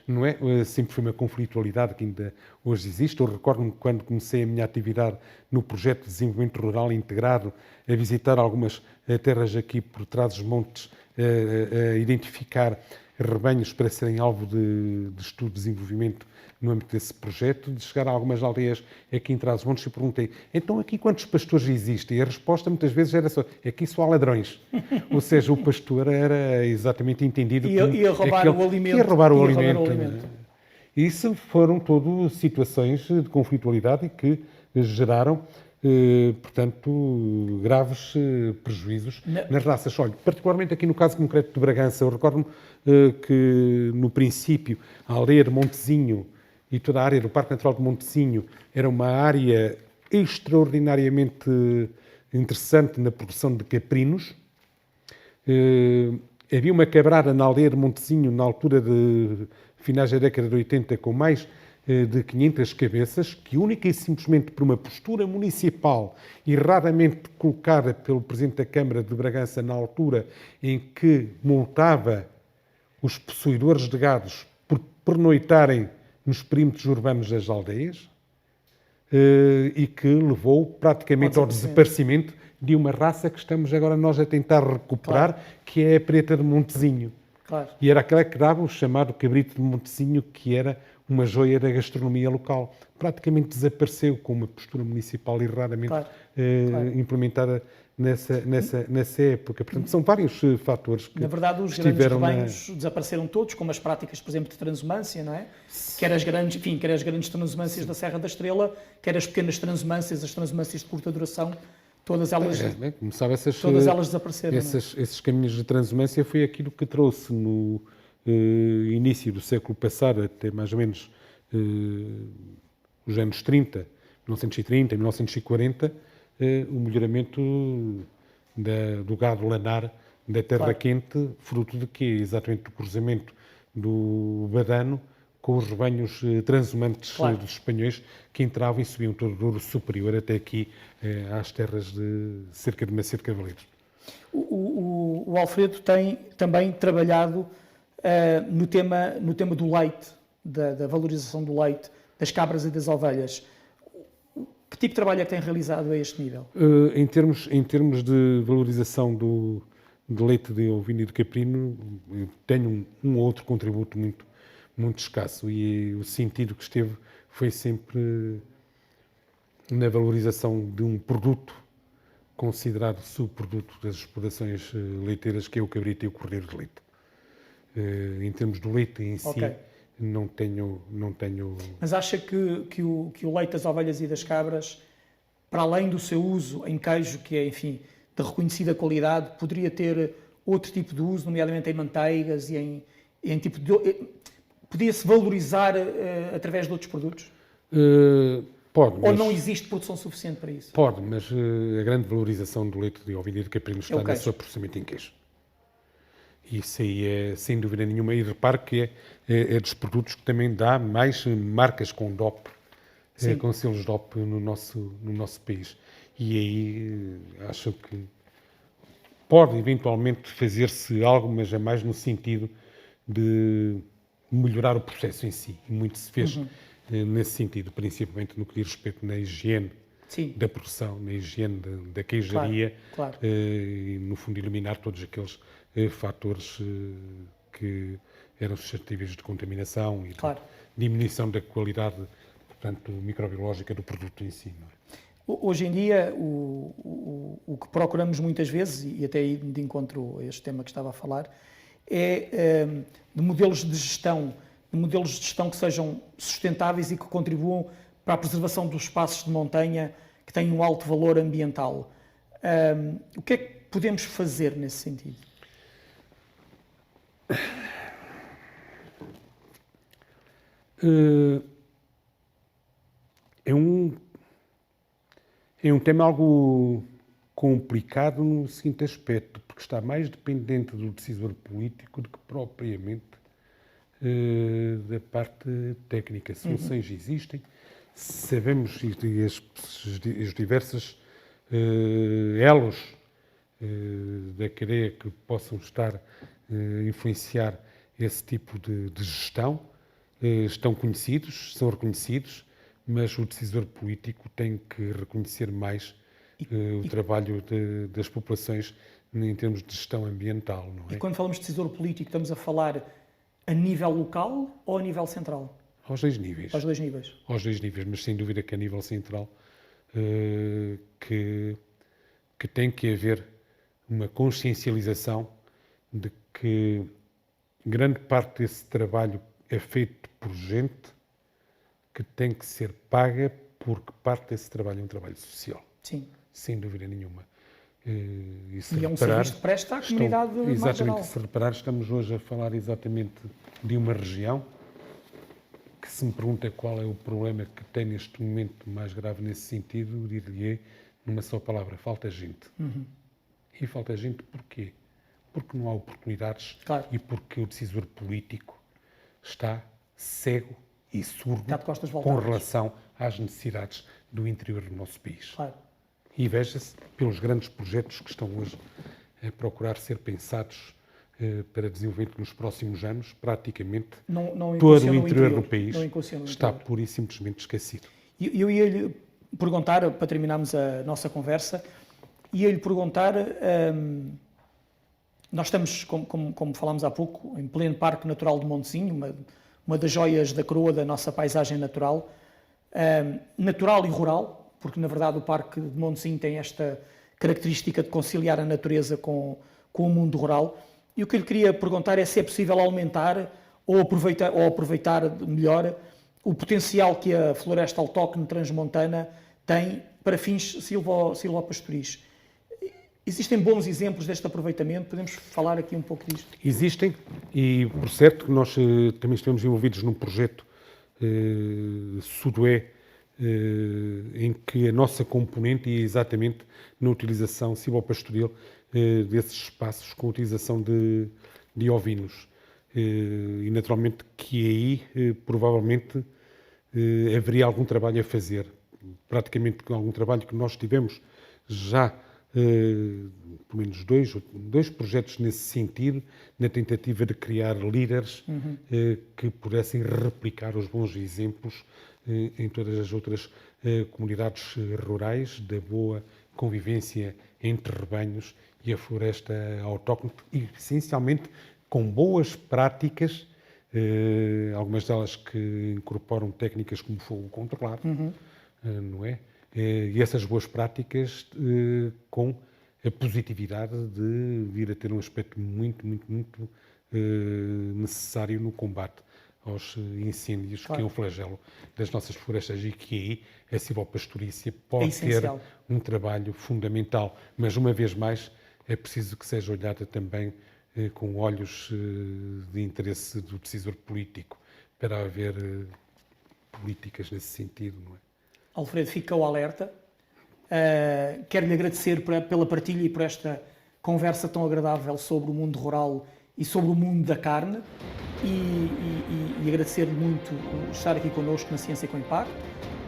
não é? Sempre foi uma conflitualidade que ainda hoje existe. Eu recordo-me quando comecei a minha atividade no projeto de desenvolvimento rural integrado, a visitar algumas terras aqui por trás dos montes, a identificar rebanhos para serem alvo de estudo de desenvolvimento no âmbito desse projeto, de chegar a algumas aldeias aqui em Trás-os-Montes e perguntei, então aqui quantos pastores existem? E a resposta muitas vezes era só, aqui só há ladrões. Ou seja, o pastor era exatamente entendido como ia roubar o alimento. Ia roubar o alimento. Isso foram todas situações de conflitualidade e que geraram, portanto, graves prejuízos nas raças. Olha, particularmente aqui no caso concreto de Bragança, eu recordo-me que no princípio a aldeia de Montezinho e toda a área do Parque Natural de Montezinho era uma área extraordinariamente interessante na produção de caprinos. Havia uma quebrada na aldeia de Montezinho na altura de finais da década de 80 com mais de 500 cabeças, que única e simplesmente por uma postura municipal erradamente colocada pelo Presidente da Câmara de Bragança na altura em que multava os possuidores de gados por pernoitarem nos perímetros urbanos das aldeias e que levou praticamente ao desaparecimento de uma raça que estamos agora nós a tentar recuperar, que é a preta de Montezinho. Claro. E era aquela que dava o chamado cabrito de Montezinho, que era uma joia da gastronomia local. Praticamente desapareceu com uma postura municipal erradamente implementada nessa época. Portanto, são vários fatores que na verdade, os grandes rebanhos desapareceram todos, como as práticas, por exemplo, de transumância, não é? Quer as grandes transumâncias da Serra da Estrela, quer as pequenas transumâncias, as transumâncias de curta duração, todas elas desapareceram. Esses caminhos de transumância foi aquilo que trouxe no início do século passado, até mais ou menos os anos 30, 1930, 1940, o melhoramento do gado lanar da terra quente, fruto de quê? Exatamente do cruzamento do badano com os rebanhos transhumantes dos espanhóis que entravam e subiam todo o Douro superior até aqui às terras de cerca de uma cerca de valeiros. O Alfredo tem também trabalhado no tema do leite, da valorização do leite, das cabras e das ovelhas. Que tipo de trabalho é que tem realizado a este nível? Em termos de valorização de leite de ovino e de caprino, tenho um ou outro contributo muito escasso e o sentido que esteve foi sempre na valorização de um produto considerado subproduto das explorações leiteiras, que é o cabrito e o cordeiro de leite. Em termos do leite em si, não tenho... Mas acha que o leite das ovelhas e das cabras, para além do seu uso em queijo, que é, enfim, de reconhecida qualidade, poderia ter outro tipo de uso, nomeadamente em manteigas e em tipo de... Podia-se valorizar através de outros produtos? Pode, Ou mas, não existe produção suficiente para isso? pode, mas a grande valorização do leite de ovino e de caprino está no seu processamento em queijo. Isso aí é, sem dúvida nenhuma, e repare que é dos produtos que também dá mais marcas com DOP, com selos DOP no nosso país. E aí acho que pode eventualmente fazer-se algo, mas é mais no sentido de melhorar o processo em si. E muito se fez nesse sentido, principalmente no que diz respeito na higiene da produção, na higiene da queijaria, e no fundo eliminar todos aqueles fatores que eram suscetíveis de contaminação e de diminuição da qualidade, portanto, microbiológica do produto em si. Não é? Hoje em dia, o que procuramos muitas vezes, e até aí de encontro a este tema que estava a falar, é de modelos de gestão que sejam sustentáveis e que contribuam para a preservação dos espaços de montanha que têm um alto valor ambiental. O que é que podemos fazer nesse sentido? É um tema algo complicado no seguinte aspecto, porque está mais dependente do decisor político do que propriamente da parte técnica. Soluções existem, sabemos e as diversas elos da cadeia que possam estar a influenciar esse tipo de gestão estão conhecidos, são reconhecidos, mas o decisor político tem que reconhecer mais o trabalho das populações em termos de gestão ambiental. Não é? E quando falamos de decisor político, estamos a falar a nível local ou a nível central? Aos dois níveis. Aos dois níveis. Aos dois níveis, mas sem dúvida que a nível central que tem que haver uma consciencialização de que grande parte desse trabalho é feito por gente que tem que ser paga porque parte desse trabalho é um trabalho social. Sim. Sem dúvida nenhuma. E é um serviço que presta à comunidade mais geral. Exatamente. Se reparar, estamos hoje a falar exatamente de uma região que, se me pergunta qual é o problema que tem neste momento mais grave nesse sentido, diria numa só palavra, falta gente. E falta gente porquê? Porque não há oportunidades e porque o decisor político está cego e surdo com relação às necessidades do interior do nosso país. E veja-se pelos grandes projetos que estão hoje a procurar ser pensados para desenvolvimento nos próximos anos, praticamente todo o interior do país está pura e simplesmente esquecido. Eu ia-lhe perguntar, para terminarmos a nossa conversa, ia-lhe perguntar, nós estamos, como falámos há pouco, em pleno Parque Natural de Montezinho, uma das joias da coroa da nossa paisagem natural, natural e rural, porque na verdade o Parque de Montezinho tem esta característica de conciliar a natureza com o mundo rural. E o que eu lhe queria perguntar é se é possível aumentar ou aproveitar melhor o potencial que a floresta autóctone transmontana tem para fins silvopastoris. Existem bons exemplos deste aproveitamento? Podemos falar aqui um pouco disto? Existem, e por certo que nós também estamos envolvidos num projeto Sudoé, em que a nossa componente é exatamente na utilização silvopastoril desses espaços com a utilização de ovinos. E naturalmente que aí provavelmente haveria algum trabalho a fazer. Praticamente algum trabalho que nós tivemos já, pelo menos dois projetos nesse sentido, na tentativa de criar líderes que pudessem replicar os bons exemplos em todas as outras comunidades rurais, da boa convivência entre rebanhos e a floresta autóctone, e essencialmente com boas práticas, algumas delas que incorporam técnicas como fogo controlado, não é? E essas boas práticas com a positividade de vir a ter um aspecto muito necessário no combate aos incêndios, que é um flagelo das nossas florestas, e que aí a silvopastorícia pode ter um trabalho fundamental. Mas, uma vez mais, é preciso que seja olhada também com olhos de interesse do decisor político, para haver políticas nesse sentido, não é? Alfredo, fica o alerta. Quero-lhe agradecer pela partilha e por esta conversa tão agradável sobre o mundo rural e sobre o mundo da carne e agradecer-lhe muito estar aqui connosco na Ciência com Impacto.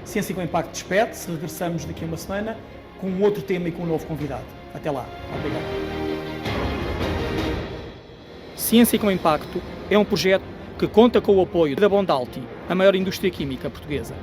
Ciência com Impacto despede-se, regressamos daqui a uma semana com um outro tema e com um novo convidado. Até lá. Obrigado. Ciência com Impacto é um projeto que conta com o apoio da Bondalti, a maior indústria química portuguesa.